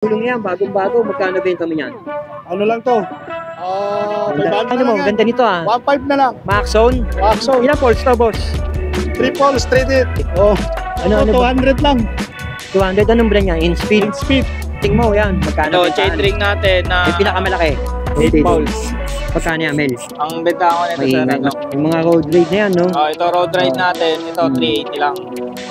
Tulong yan, bagong-bago, magkano benta mo yan? Ano lang to? Ano mo, ganda nito ah. 1.5 na lang. Maxzone? Maxzone. Ilang poles to, boss? 3 poles, 3 dit. Oh, ano 200 lang. 200, anong brand yan? In speed? In speed. Ting mo yan, magkano Ito, chain ring natin na yung pinakamalaki? 8 poles. Magkano yan, Mel? Ang benta ko nito May sir, ano? yung mga road ride na yan, no? Ito road ride natin, ito 380 lang.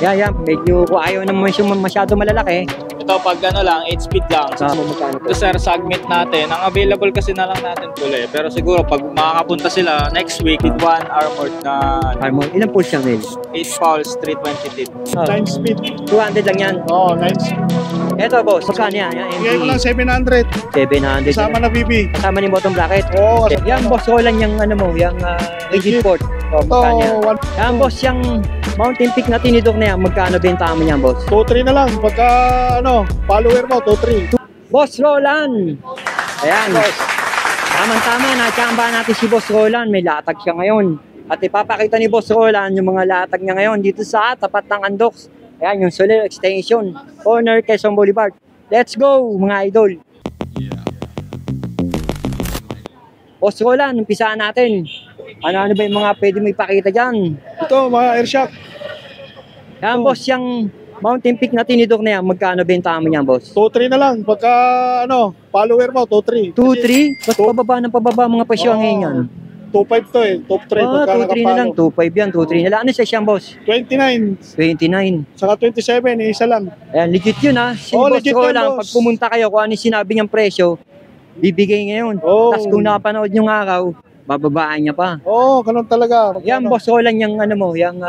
Yan, medyo kung ayaw naman masyado malalaki. Ito pag ano lang, 8 speed lang. Sa magkano Ito sir, segment natin. Ang available kasi na lang natin puli. Pero siguro pag makakapunta sila next week with 1 armored na Armor. Ilang poles yan, Mel? 8 poles, 320 tip. 9 speed. 200 lang yan. Oo, 9 speed. Eto, boss, magkano yan? Yan, Bigay ko lang 700. 700. Kasama na BB. Kasama ni bottom bracket. Oo. Yan, boss, wala yung ano mo, yung rigid port. So, Ito, magkano yan? Yan, boss, yung Mountain Peak na tinidok na yan, magkano benta mo yan, boss? 2-3 na lang. Pagka, follower mo, 2-3. Boss Roland! Ayan, boss. Tama-tama, natsambahan natin si Boss Roland. May latag siya ngayon. At ipapakita ni Boss Roland yung mga latag niya ngayon dito sa tapat ng Andox. Ayan, yung Soler Extension, corner Quezon Boulevard. Let's go, mga idol! Boss Roland, umpisaan natin. Ano-ano ba yung mga pwede mo ipakita dyan? Ito, mga airshock. Yan, boss, yung Mountain Peak na tinidok na yan, magkano benta mo yan, boss? 2-3 na lang. Pagka, follower mo, 2-3. 2-3? Ba't pababa ng pababa mga presyo ngayon yan? 2.5 to eh. Top 3 pagka 2-3 na lang, nakapalo. 2-5 yan, 2-3 na lang. Ano siya siyang, boss? 29. 29. Saka 27, isa lang. Ayan, legit yun ha. Si Oh, Boss legit Roland, yan, boss. pag pumunta kayo, kung ano yung sinabi niyang presyo, bibigay ngayon. Oh. Tapos kung nakapanood yung araw, bababaan niya pa. Oo, ganun talaga. Yan, Boss Roland, yung ano mo, yung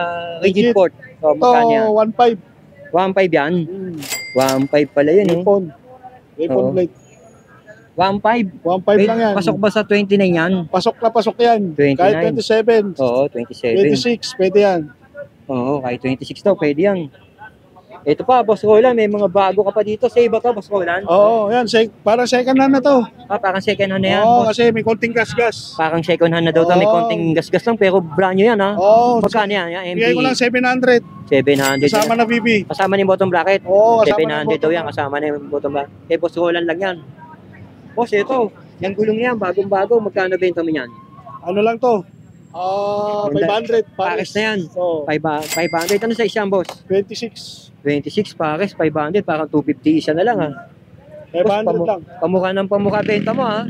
rigid Legit. port. So, magkano yan? Ito, 1.5. 1.5 yan? 1.5 pala yun, no? Ipon. Ipon Oo. plate. 1.5? 1.5 lang yan. Pasok ba sa 29 yan? Pasok na pasok yan. 29. Kahit 27. Oo, 27. 26, pwede yan. Oo, kahit 26 daw, pwede yan. Ito pa, Boss Roland, may mga bago ka pa dito. Save ba to, Boss Roland? Oo, yan. Parang second hand na to. Parang second hand na yan, Oo, boss. kasi may konting gas-gas. Parang second hand na daw to, may Oo. konting gas-gas lang, pero brand new yan, ha? Oo. Magkano yan? Yan, Bigay ko lang 700. 700. Kasama na BB. Kasama ni bottom bracket. Oo, kasama 700 daw yan, kasama na yung bottom bracket. Eh, Boss Roland lang yan. Boss, ito, yung gulong yan, bagong-bago, magkano benta mo yan? Ano lang to? 500. Pares na yan. Oo, 500, ano sa isang, boss? 26. 26 pares, 500, parang 250 isa na lang, ha? 500 lang. Pamukha ng pamukha benta mo, ha?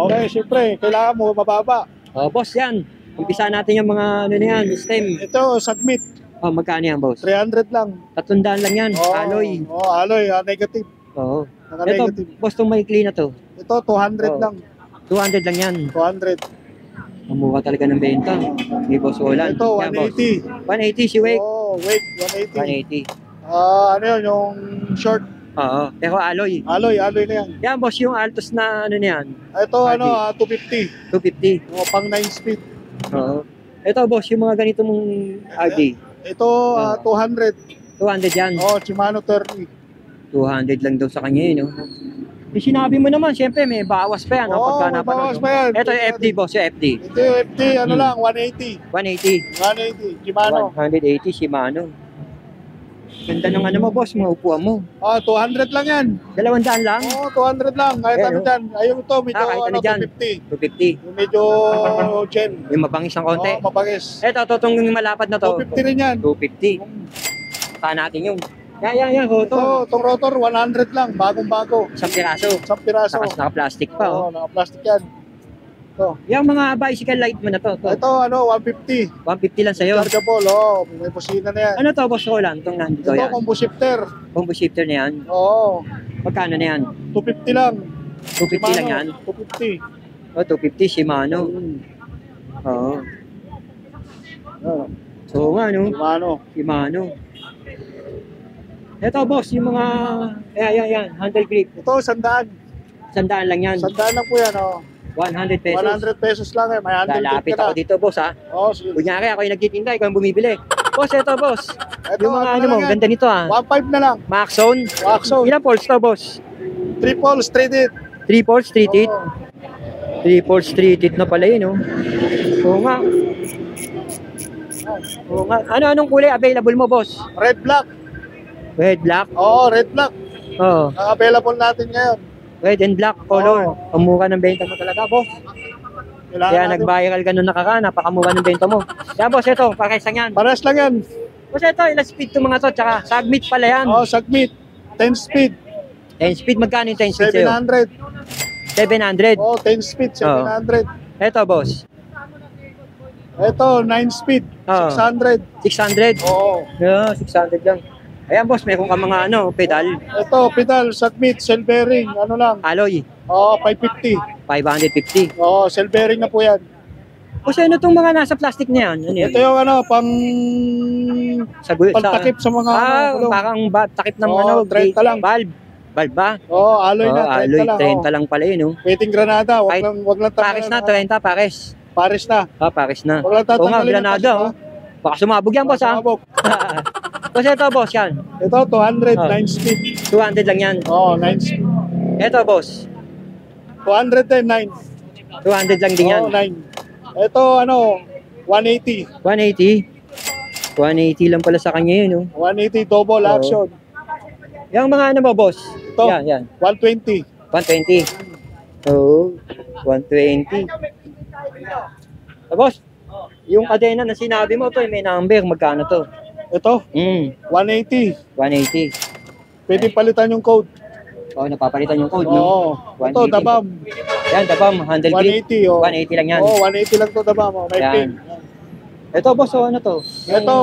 Okay, syempre, kailangan mo mababa. Oh, boss, yan. Umpisa natin yung mga, ano na yan, stem. Ito, submit. Oh, magkano yan, boss? 300 lang. 300 lang yan, Oo, alloy. Oo, alloy. Negative. Oo. Ito, Naka-negative. boss, itong maikli na to. Ito, 200 Oo. lang. 200 lang yan. 200. Pamukha talaga ng benta. May Boss Roland. Ito, Yan, boss. 180. 180 si Wake. Oh, wait, 180. 180. Ano yun, yung short. Oo. Pero alloy. Alloy na yan. Yan, boss, yung Altos na ano na yan. Ito, RD. 250. 250. Pang 9 speed. Oo. Ito, boss, yung mga ganito mong RD. Ito, 200. 200 yan. Shimano 30. 200 lang daw sa kanya yun, no? Yung sinabi mo naman, syempre, may bawas pa yan. no? Pagka may napanood bawas mo. pa yan. Ito yung FD, boss, yung FD. Ito yung FT, lang, 180. 180. 180, Shimano. 180, Shimano. Ganda ng ano mo, boss, mga upuan mo. 200 lang yan. 200 lang? 200 lang. Kahit Eh, ano no? dyan. Ayun ito, medyo kahit ano dyan. 250. 250. Yung medyo gem. Yung mabangis ng konti. Mapagis. Ito, itong malapad na to. 250 rin yan. 250. Saan natin yun? Yan, rotor. Itong rotor, 100 lang. Bagong-bago. Isang piraso. Isang piraso. Naka-plastic pa, oh. Naka-plastic yan. Ito. Yung mga bicycle light mo na to. Ito, 150. 150 lang sa'yo. Chargeable, may busina na yan. Ano to, boss Roland? Itong nandito Ito, yan. combo shifter. Combo shifter na yan. Oo. Magkano na yan? 250 lang. 250 lang yan? 250. Oh, 250, Shimano. Oo. So nga, no? Shimano. Shimano. Ito, boss, yung mga... Yan. Handle grip. Ito, 100. 100 lang yan. 100 lang po yan, 100 pesos. 100 pesos lang eh. May handle Lalapit ka ako na. dito, boss, ha? Sige. Kunyari, ako yung nagtitinda, ikaw yung bumibili. Boss, ito, boss. Ito, Yung mga ano ano mo, lang yan? ganda nito, ha? 1.5 na lang. Maxzone. Maxzone. Ilang poles to, boss? 3 poles, 3 dit. 3 poles, 3 teeth. Oo. 3 poles, 3 teeth na pala yun, oh. Oo nga. Oo nga. Anong kulay available mo, boss? Red black. Red, black? Oo, red black. Oo. Ang available natin ngayon. Red and black color. Ang mura ng benta mo talaga, boss. Kailangan Kaya natin. nag-viral ka nung nakaraan, napakamura ng benta mo. Kaya boss, ito, pares lang yan. Pares lang yan. Boss, ito, ilang speed to mga to, tsaka submit pala yan. Submit. 10 speed. 10 speed, magkano yung 10 speed sa'yo? 700. 700. 10 speed, 700. Ito, boss. Ito, 9 speed, Oo. 600. 600. Oo. Yeah, 600 lang. Ayan, boss, meron ka mga pedal. Ito, pedal, submit, cell bearing, ano lang. Alloy, 550. 550. Cell bearing na po yan. Boss, ano itong mga nasa plastic na yan? Ano yan? Ito yung Sa pangtakip sa mga gulong. parang takip ng Oo, 30 lang. valve. Valve ba? Alloy na, 30 alloy, lang. 30 lang pala yun, oh. Waiting granada, Kahit wag lang Pares na, 30, pares. Pares na. Pares na. Wag lang Oo nga, tatanggalin ang granada, pasok, oh. Baka sumabog yan, boss, ha? Sumabog. Boss, ito, boss, yan. Ito, 200, Oh. 9 speed. 200 lang yan. 9 speed. Ito, boss. 200 din, 9. 200 lang din yan. 9. Ito, 180. 180. 180 lang pala sa kanya yun, oh. 180 double Oo. action. Yung mga ano mo, boss? Ito. Yan. 120. 120. Oo. 120. Boss, yung kadena na sinabi mo to, may number, magkano to? Ito, 180. 180. Pwede palitan yung code. Oh, napapalitan yung code, no? Oo. Ito, 180. Dabam. Yan, dabam, handle grip. 180. 180 lang yan. 180 lang to Dabam. May Yan. pin. Ito, boss, ano to? Ito,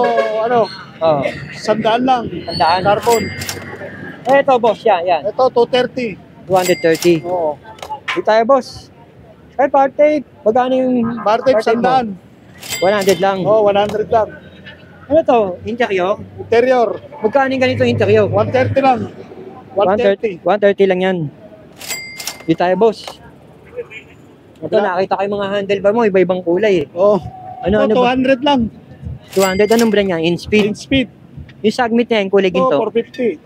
Oh, 100 lang. tandaan. Carbon. Ito, boss, yan. Ito, 230. 230. Oo. Di tayo, boss. Ay, part tape. Magkano yung Bartep, 100. 100 lang. 100 lang. Ano to? Interior? Interior, Magkano yung ganito interior? 130 lang. 130. 130 lang yan. Di tayo, boss. Ito, nakita ko yung mga handlebar mo, iba-ibang kulay eh. Oh. Ano Ito, ba? 200 lang. 200, anong brand yan? In speed. In speed. Yung submit niya, yung kulay ginto. 450.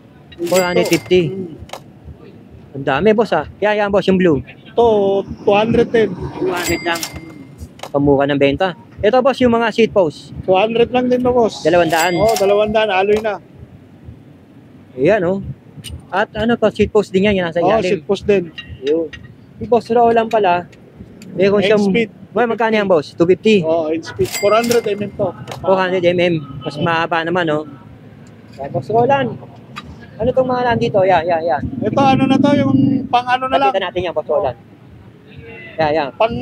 450. Ang dami, boss ah. Yan, boss, yung blue. Ito, 210. 200 lang. Pamura ng benta. Ito, boss, yung mga seat post. 200 lang din na, boss. 200. 200. Alloy na. Ayan, oh. At ano to, seat post din yan, yung nasa ilalim. Seat post din. Yun. Si Boss Roland pala, meron siyang... X-Speed. Boy, magkano yan, boss? 250? In speed. 400 mm to. 400 mm. Mas mahaba naman, no? Yan, Boss Roland. Ano itong mga nandito? Yan. Ito, ano na to, yung pang ano na lang. Nakita natin yan, Boss Roland. Yan. Pang...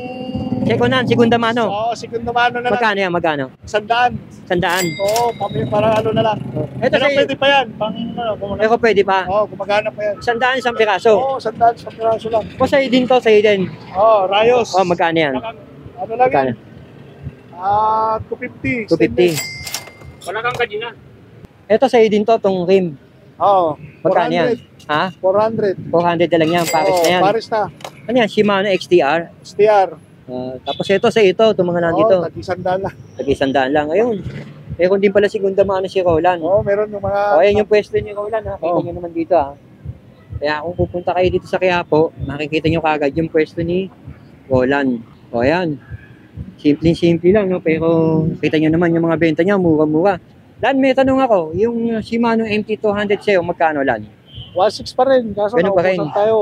Second hand, segunda mano. segundo mano na lang. Magkano yan, magkano? 100. 100. Oo, parang ano na lang. Ito Pero sa... pwede pa yan. Pang ano, Eko, pwede pa. gumagana pa yan. 100 isang piraso. 100 sa piraso lang. Boss, sa'yo din to, sa'yo din. Rayos. Magkano yan? Ano lang Magkano? yan? 250. 250. Wala kang kadina. Ito sa'yo din to, tong rim. Magkano yan? 400. Ha? 400. 400 na lang yan, pares na yan. Pares na. Ano yan? Shimano XTR. STR. Tapos ito sa ito, itong mga nandito. Tag-100 lang. Tag-100 lang. Ayun. Meron din pala segunda mano si Roland. Meron yung mga... Ayan yung pwesto ni Roland, ha. Kita nyo naman dito, ha. Kaya kung pupunta kayo dito sa Quiapo, makikita nyo kagad yung pwesto ni Roland. Ayan. Simple lang, no? Pero kita nyo naman yung mga benta niya, mura-mura. Lan, may tanong ako, yung Shimano MT200 sa'yo, magkano, Lan? 1.6 pa rin. Kaso Ganun pa rin. naubusan tayo.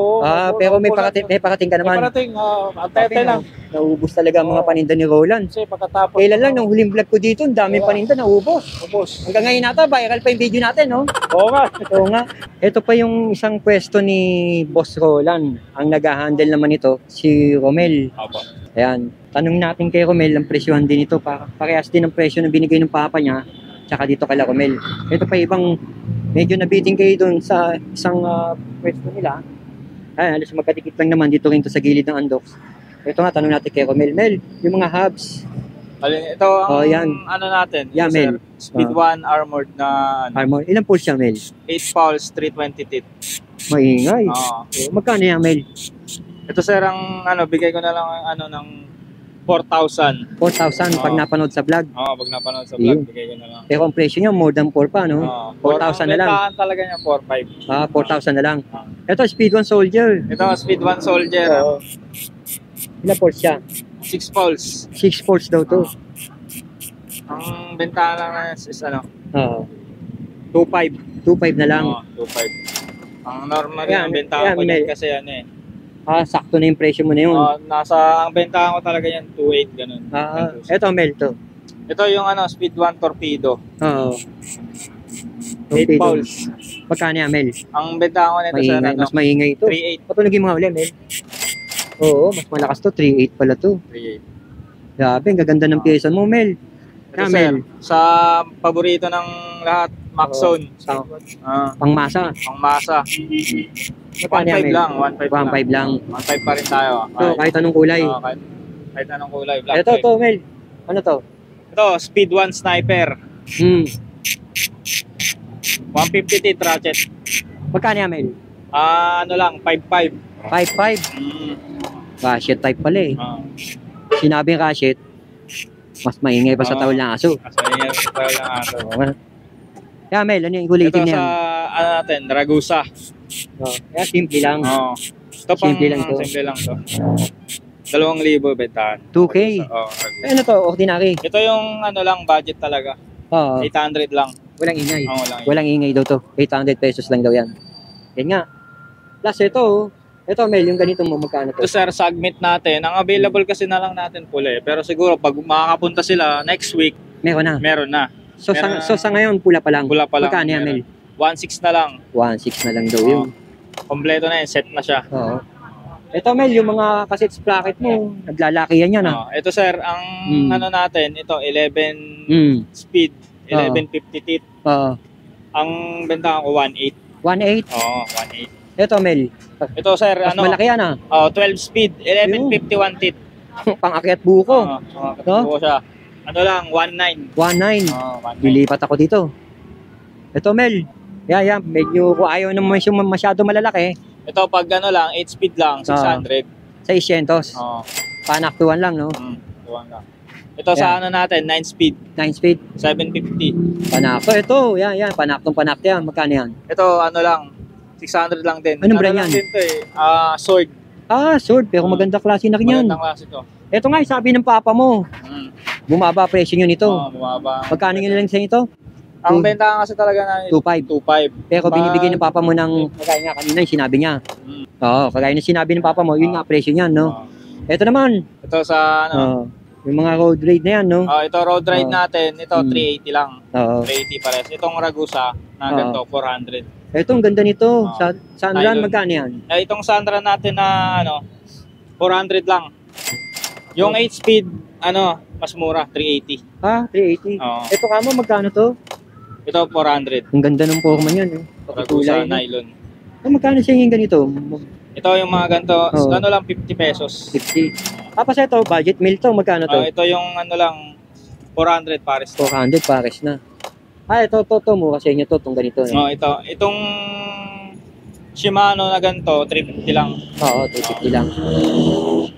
Pero may parating ka May naman. parating. Antay-antay lang. Naubos talaga ang mga paninda ni Roland. Kasi pagkatapos... Kailan lang, nung huling vlog ko dito, ang daming paninda, naubos. Ubos. Hanggang ngayon nata, viral pa yung video natin, no? Oo nga. Oo nga. Ito pa yung isang pwesto ni Boss Roland. Ang nag-handle naman ito, si Romel. Opo. Ayan. Tanong natin kay Romel, ang presyohan din ito. Parehas din ang presyo na binigay ng papa niya, tsaka dito kay Romel. Ito pa ibang, medyo nabiting kayo doon sa isang pwesto nila. Ayan, halos magkadikit lang naman dito rin to sa gilid ng Andox. Ito nga, tanong natin kay Romel. Mel, yung mga hubs, Ito ang yan. ano natin. Yeah, sir. Mel. Speed 1 armored na armor, ilang pulse siya, Mel? 8 pulse, 320 teeth. Maingay. Oo. Magkano yan, Mel? Ito sir ang bigay ko na lang ng 4,000. 4,000 pag Oo. napanood sa vlog. Pag napanood sa Yun. vlog, bigay ko na lang. Pero ang presyo niya, more than 4 pa, no? 4,000 na lang. Ang talaga niya 4,500. 4,000 na lang. Ito, Speed 1 Soldier. Ito, Speed 1 Soldier. Ilang pulse siya? 6 pulse. 6 pulse daw to. Ang bentahan lang is 2.5. 2.5 na lang. 2.5. Ang normal rin Ayan, ang bentahan ayan, ko dyan may- kasi ano eh. Sakto na yung presyo mo na yun. Ang bentahan ko talaga yan, 2.8 ganun. Eto, Mel, to. Ito yung Speed 1 Torpedo. Oo. 8 balls. Magkano yan, Mel? Ang bentahan ko nito sir, Maingay, mas maingay ito. 3.8. Patulogin mo nga uli, Mel. Oo, mas malakas to. 3.8 pala to. 3.8. Grabe, ang gaganda ng pyesa mo, Mel. Ito sir, sa paborito ng lahat, Maxon. Pangmasa. Pangmasa. Magkano yan, 1.5 Mel? lang, 1.5 1.5 lang. 1.5 pa rin tayo. So, kahit anong kulay. Kahit anong kulay. Black Ito, type. to, Mel. Ano to? Ito, Speed 1 Sniper. 150 teeth ratchet. Magkano yan, Mel? Ano lang, 5.5. 5.5. Ratchet type pala eh. Sinabing ratchet, mas maingay pa sa tawal ng aso. Kasi yan, ito lang ato. Kaya Mel, ano yung kulitin Ito niya? sa, natin, Ragusa. Kaya simple lang. Ito pang, Simple lang to. simple lang to. 2,000 bentahan. 2K. Ragusa. Ano to? Ordinary. Ito yung lang, budget talaga. Oo. 800 lang. Walang ingay. Walang Walang ingay daw to. 800 pesos lang daw yan. Yan nga. Plus ito, ito Mel, yung ganito mo, magkano to? Ito sir, submit natin. Ang available kasi na lang natin pula eh. Pero siguro pag makakapunta sila next week, Meron na. meron na. So, sa ngayon, pula pa lang. Pula pa lang. Magkano yan, Mel? 1.6 na lang. 1.6 na lang daw yun. Kompleto na yun, set na siya. Oo. Ito Mel, yung mga cassettes bracket mo, naglalaki yan yan ah. Ito sir, ang natin, ito 11 speed, 1150 teeth. Oo. Ang bentahan ko 1.8. 1.8? Oo, 1.8. Ito Mel, Ito sir, mas malaki yan ah. 12 speed, 1151 teeth. Pang-akyat buko. Oo, siya. Ano lang, 1.9. 1.9. 1.9. Lilipat ako dito. Ito Mel, yan, medyo kung ayaw naman yung masyado malalaki, Ito pag lang, 8 speed lang, 600. 600. Oo. Panaktuan lang, no? Tuwan lang. Ito sa natin, 9 speed, 9 speed. 750. Panakto. Ito, yan. Panaktong panakto yan. Magkano yan? Ito lang, 600 lang din. Anong brand yan? Lang din to eh. Sword. Sword. Pero maganda klase na yan. Magandang klase to. Ito nga, sabi ng papa mo. Bumaba presyo nyo nito. Bumaba. Magkano nyo na lang sa ito? Ang benta kasi talaga na 2.5. 2.5. Pero binibigay ng papa mo ng, kagaya nga kanina yung sinabi niya. Oo, kagaya ng sinabi ng papa mo, yun nga presyo niyan, no? Ito naman. Ito sa yung mga road ride na yan, no? ito road ride natin, ito 380 lang. Oo. 380 pares. Itong Ragusa na ganito, 400. Ito, ang ganda nito. Sa ano lang, Nylon. magkano yan? Itong Sandra natin na 400 lang. Yung 8 speed, mas mura, 380. 380. Oo. Ito ka mo, magkano to? Ito 400. Ang ganda ng forma niyan, no? Ragusa no? nylon. Magkano siya yung ganito? Ito yung mga ganito, lang 50 pesos. 50. Tapos ito, budget meal to, magkano to? Ito yung lang 400 pares. 400 pares na. Ito, mura sa inyo to, itong ganito. No? Itong Shimano na ganito, 350 lang. Oo, 250 lang.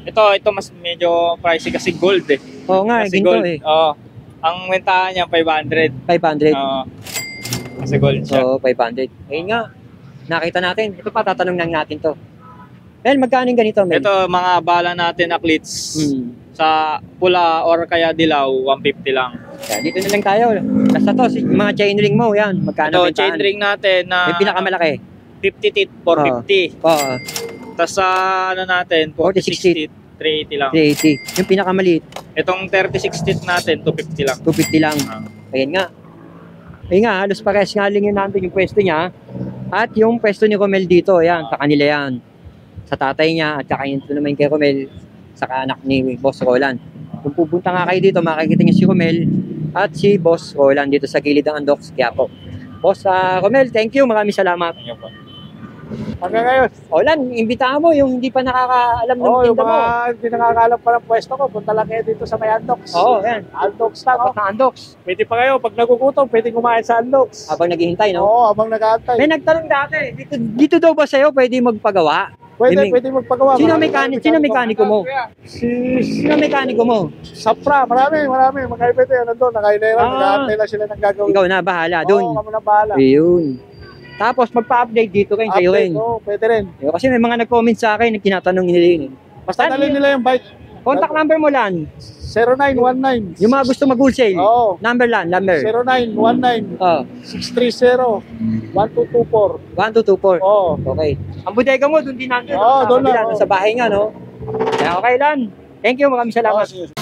Ito mas medyo pricey kasi gold eh. Oo nga, Kasi ginto gold. eh. Oo. Ang bentahan niya 500. 500. Oo. Kasi gold siya. Oo, 500. Ayun nga, nakita natin. Ito pa, tatanong lang natin to. Mel, magkano yung ganito, Mel? Ito mga bala natin na cleats sa pula or kaya dilaw, 150 lang. Kaya dito na lang tayo. Basta to, mga chain ring mo, yan. Magkano Ito chain ring natin na yung pinakamalaki. 50 teeth, 450. Oo, Tapos sa natin, 46 teeth, 380 lang. 380. Yung pinakamaliit, Itong 36 teeth natin, 250 lang. 250 lang. Ayun nga. Ayun nga, halos parehas nga lang yun nandun yung pwesto niya. At yung pwesto ni Romel dito, yan, sa kanila yan. Sa tatay niya, at saka yun naman kay Romel, sa anak ni Boss Roland. Kung pupunta nga kayo dito, makikita niyo si Romel at si Boss Roland dito sa gilid ng Andox, Quiapo. Boss Romel, thank you. Maraming salamat. Thank you po. Hanggang ngayon. Roland, imbitahan mo yung hindi pa nakakaalam ng Yung tinda mo. mga hindi nakakaalam pa ng pwesto ko, punta lang kayo dito sa may Andox. Oo, yan. Andox lang, Tapos na Andox. Pwede pa kayo, pag nagugutom, pwede kumain sa Andox. Habang naghihintay, no? Oo, habang nag-aantay. May nagtanong dati, dito daw ba sa'yo pwede magpagawa? Pwede magpagawa. Sino mekaniko mo? Sino mekaniko mo? Sapra, marami. Mga ibete, nandun, nakailera, nag-aantay lang sila ng gagawin. Ikaw na, bahala Oo, dun. kami na bahala. Ayun. Tapos magpa-update dito kayo rin. Oo, pwede rin. Kasi may mga nag-comment sa akin, tinatanong nila yun. Basta dalhin nila yung bike. Contact number mo lang. 0919. Yung mga gusto mag-wholesale. Oo. Number lang, number. 0919 Oh, 630 1224. 1224. Oo. Okay. Ang bodega mo, doon din nandun. Oo, Sa doon kabila, lang, oo. Sa bahay nga, no? Kaya okay lang. Thank you, maraming salamat. Oo, sige.